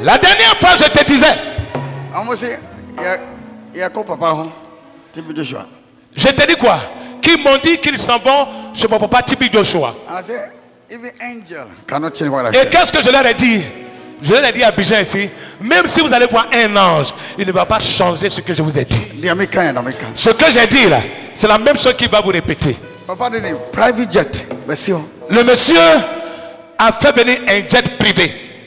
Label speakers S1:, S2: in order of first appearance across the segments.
S1: La dernière fois, je te disais. Je te dis quoi? Qui m'ont dit qu'ils s'en vont chez mon papa Tibi Joshua. Et qu'est-ce que je leur ai dit? Je leur ai dit à Bijan ici, même si vous allez voir un ange, il ne va pas changer ce que je vous ai dit. Ce que j'ai dit là, c'est la même chose qu'il va vous répéter. Le monsieur a fait venir un jet privé.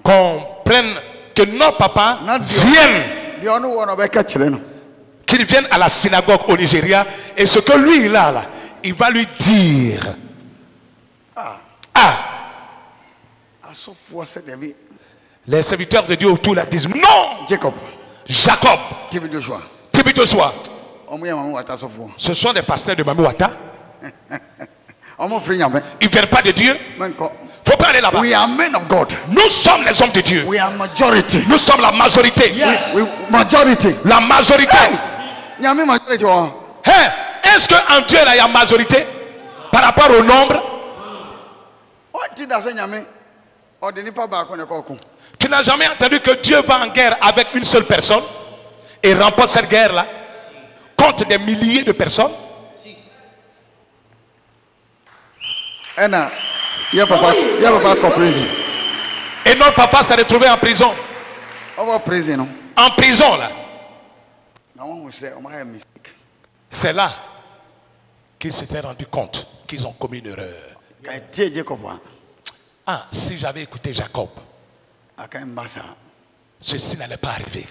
S1: Comprenne que notre papa qu'il vienne à la synagogue au Nigeria, et ce que lui il a là, il va lui dire. Les serviteurs de Dieu autour là disent non. Jacob, Tibi Joshua. Ce sont des pasteurs de Mamouata. Ils ne viennent pas de Dieu. Il ne faut pas aller là-bas. Nous sommes les hommes de Dieu. Nous sommes la majorité. La majorité. Est-ce qu'en Dieu là, il y a majorité par rapport au nombre? Tu n'as jamais entendu que Dieu va en guerre avec une seule personne et remporte cette guerre-là contre des milliers de personnes? Et notre papa s'est retrouvé en prison. En prison là. C'est là qu'ils s'étaient rendus compte qu'ils ont commis une erreur. Ah, si j'avais écouté Jacob, ceci n'allait pas arriver.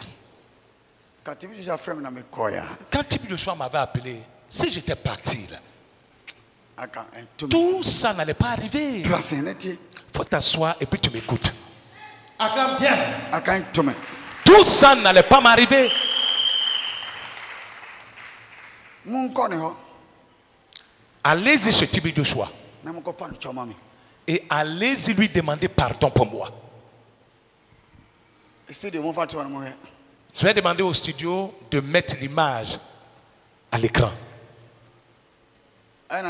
S1: Quand Tibi Joshua m'avait appelé, si j'étais parti là, tout ça n'allait pas arriver. Il faut t'asseoir et puis tu m'écoutes. Acclame bien. Tout ça n'allait pas m'arriver. Allez-y chez Tibi Joshua et allez-y lui demander pardon pour moi. Je vais demander au studio de mettre l'image à l'écran. Il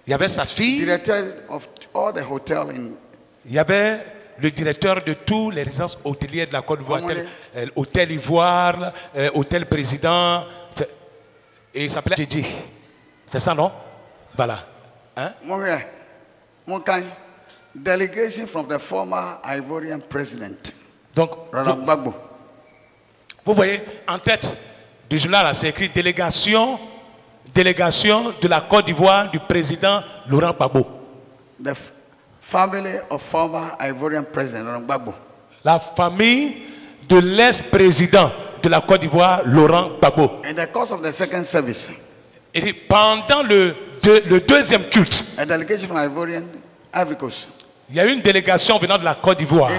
S1: y avait sa fille. Il y avait le directeur de tous les résidences hôtelières de la Côte d'Ivoire, Hôtel Ivoire, Hôtel Président, et il s'appelait Djidji. C'est ça, non? Voilà. Hein?
S2: Delegation from the former Ivorian president.
S1: Donc, vous voyez, en tête du journal, c'est écrit délégation de la Côte d'Ivoire du président Laurent Gbagbo.
S2: The family of former Ivorian president Laurent Gbagbo.
S1: La famille de l'ex-président de la Côte d'Ivoire Laurent Gbagbo.
S2: In the course of the second service.
S1: Et pendant le deuxième culte,
S2: a delegation from Ivorian Ivory Coast.
S1: Il y a une délégation venant de la Côte d'Ivoire,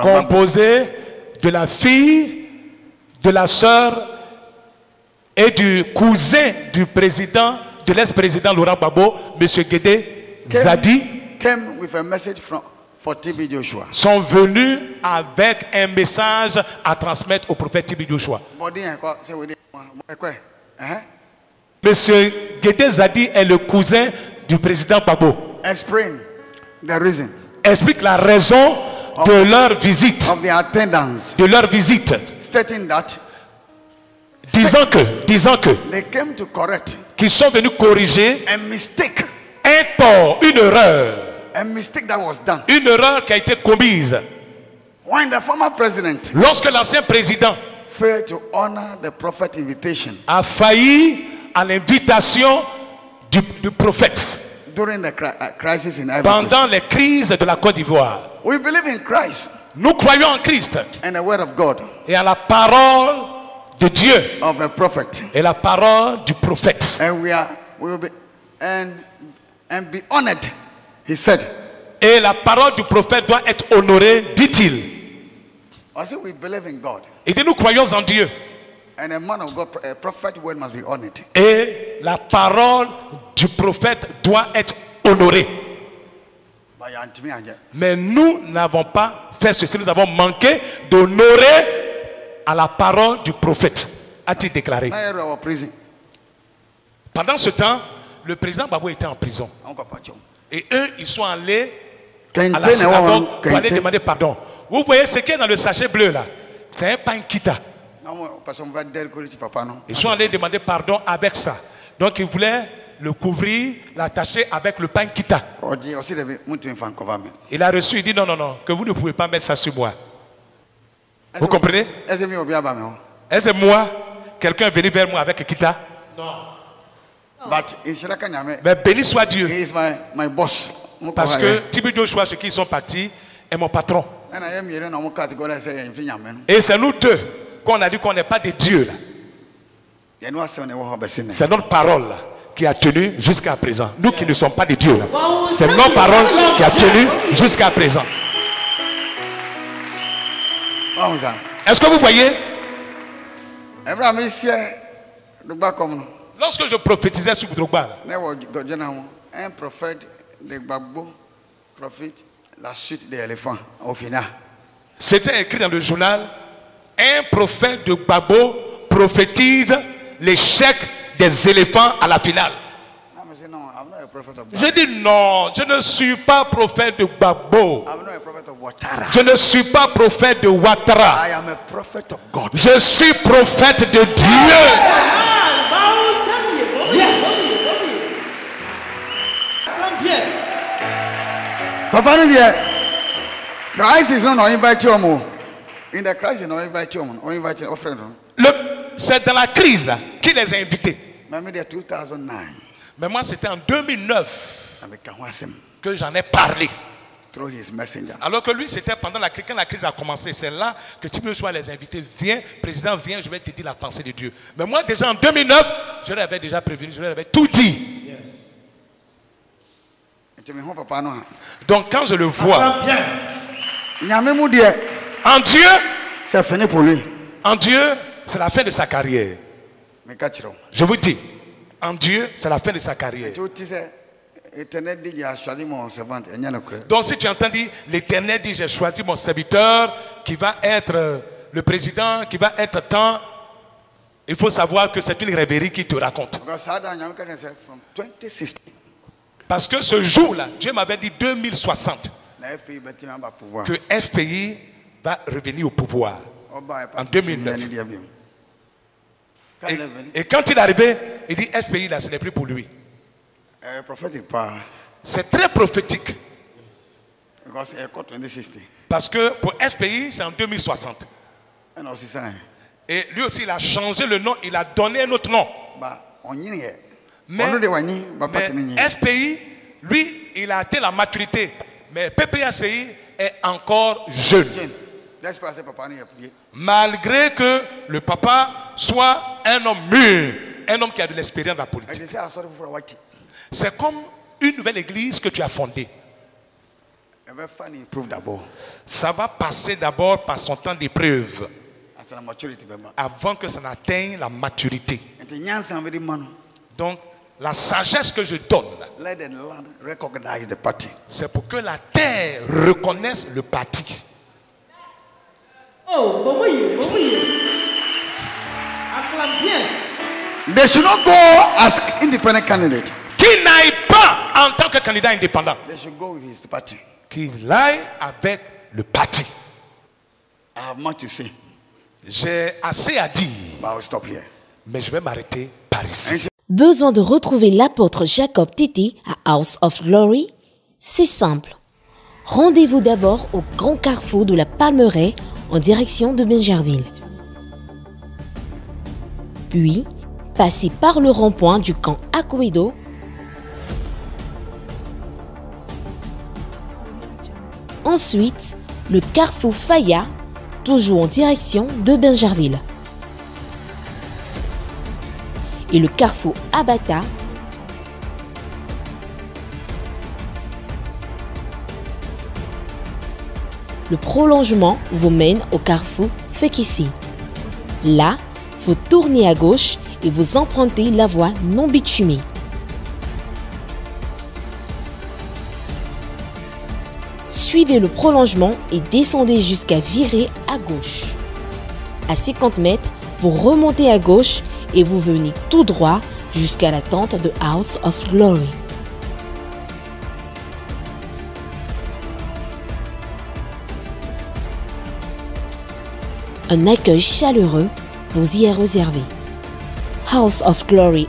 S1: composée de la fille, de la sœur et du cousin du président, de l'ex-président Laurent Gbagbo, M. Guédé Zadi, sont venus avec un message à transmettre au prophète Tibi Joshua. Monsieur Guédé Zadi est le cousin du président Gbagbo. Explique la raison de leur visite. Disant que qu'ils sont venus corriger un tort, une erreur. Une erreur qui a été commise. Lorsque l'ancien président a failli à l'invitation du prophète pendant les crises de la Côte d'Ivoire. Nous croyons en Christ et à la parole de Dieu et la parole du prophète. Et la parole du prophète doit être honorée, dit-il. Il dit, nous croyons en Dieu. Et la parole du prophète doit être honorée. Mais nous n'avons pas fait ceci, nous avons manqué d'honorer à la parole du prophète, a-t-il déclaré. Pendant ce temps, le président Gbagbo était en prison. Et eux, ils sont allés à la synagogue pour aller demander pardon. Vous voyez ce qui est dans le sachet bleu là? C'est un pain kita. Ils sont allés demander pardon avec ça. Donc ils voulaient le couvrir, l'attacher avec le pain kita. Il a reçu, il dit non, non, non, que vous ne pouvez pas mettre ça sur moi. Vous comprenez? Est-ce que moi, quelqu'un est venu vers moi avec kita? Non. Mais béni soit Dieu.
S2: My boss.
S1: Parce que Tibi Joshua, ceux qui sont partis, est mon patron. Et c'est nous deux qu'on a dit qu'on n'est pas des dieux là. C'est notre parole là, qui a tenu jusqu'à présent. Nous qui ne sommes pas des dieux là. C'est notre parole qui a tenu jusqu'à présent. Est-ce que vous voyez? Lorsque je prophétisais sur Drogba,
S2: un prophète de Gbagbo prophète la chute des éléphants au final.
S1: C'était écrit dans le journal, un prophète de Gbagbo prophétise l'échec des éléphants à la finale. Je dis non, je ne suis pas prophète de Gbagbo. Je ne suis pas prophète de Ouattara. Je suis prophète de Dieu.
S2: Papa, Christ is not inviting you. In the Christ is not inviting you. Or inviting a friend.
S1: C'est dans la crise là qui les a invités.
S2: Mais
S1: moi c'était en 2009 que j'en ai parlé. Alors que lui c'était pendant la crise, quand la crise a commencé, c'est là que Tibi Joshua les a invités. Viens, président, viens, je vais te dire la pensée de Dieu. Mais moi déjà en 2009, je l'avais déjà prévenu, je l'avais tout dit. Donc quand je le vois, en Dieu,
S2: c'est fini pour lui.
S1: En Dieu, c'est la fin de sa carrière. Je vous dis, en Dieu, c'est la fin de sa carrière. Donc si tu entends dire, l'Éternel dit, j'ai choisi mon serviteur qui va être le président, qui va être temps, il faut savoir que c'est une rêverie qui te raconte. Parce que ce jour-là, Dieu m'avait dit 2060 que FPI va revenir au pouvoir en 2009. Et quand il est arrivé, il dit FPI là, ce n'est plus pour lui. C'est très prophétique. Parce que pour FPI, c'est en 2060. Et lui aussi, il a changé le nom, il a donné un autre nom. Mais FPI, lui, il a atteint la maturité. Mais PPACI est encore jeune. Malgré que le papa soit un homme mûr, un homme qui a de l'expérience dans la politique. C'est comme une nouvelle église que tu as fondée. Ça va passer d'abord par son temps d'épreuve. Avant que ça n'atteigne la maturité. Donc, la sagesse que je donne, c'est pour que la terre reconnaisse le parti.
S2: They should not go as independent candidate.
S1: Qu'il n'aille pas en tant que candidat indépendant.
S2: They should go with his party.
S1: Qu'il aille avec le parti.
S2: I have much to say.
S1: J'ai assez à dire.
S2: But I will stop here.
S1: Mais je vais m'arrêter par ici.
S3: Besoin de retrouver l'apôtre Jacob Titi à House of Glory? C'est simple. Rendez-vous d'abord au grand carrefour de la Palmeraie en direction de Benjerville. Puis, passez par le rond-point du camp Akwedo. Ensuite, le carrefour Faya, toujours en direction de Benjerville. Et le carrefour Abata, le prolongement vous mène au carrefour Fekissi. Là, vous tournez à gauche et vous empruntez la voie non bitumée. Suivez le prolongement et descendez jusqu'à virer à gauche. À 50 mètres, vous remontez à gauche et vous venez tout droit jusqu'à la tente de House of Glory. Un accueil chaleureux vous y est réservé. House of Glory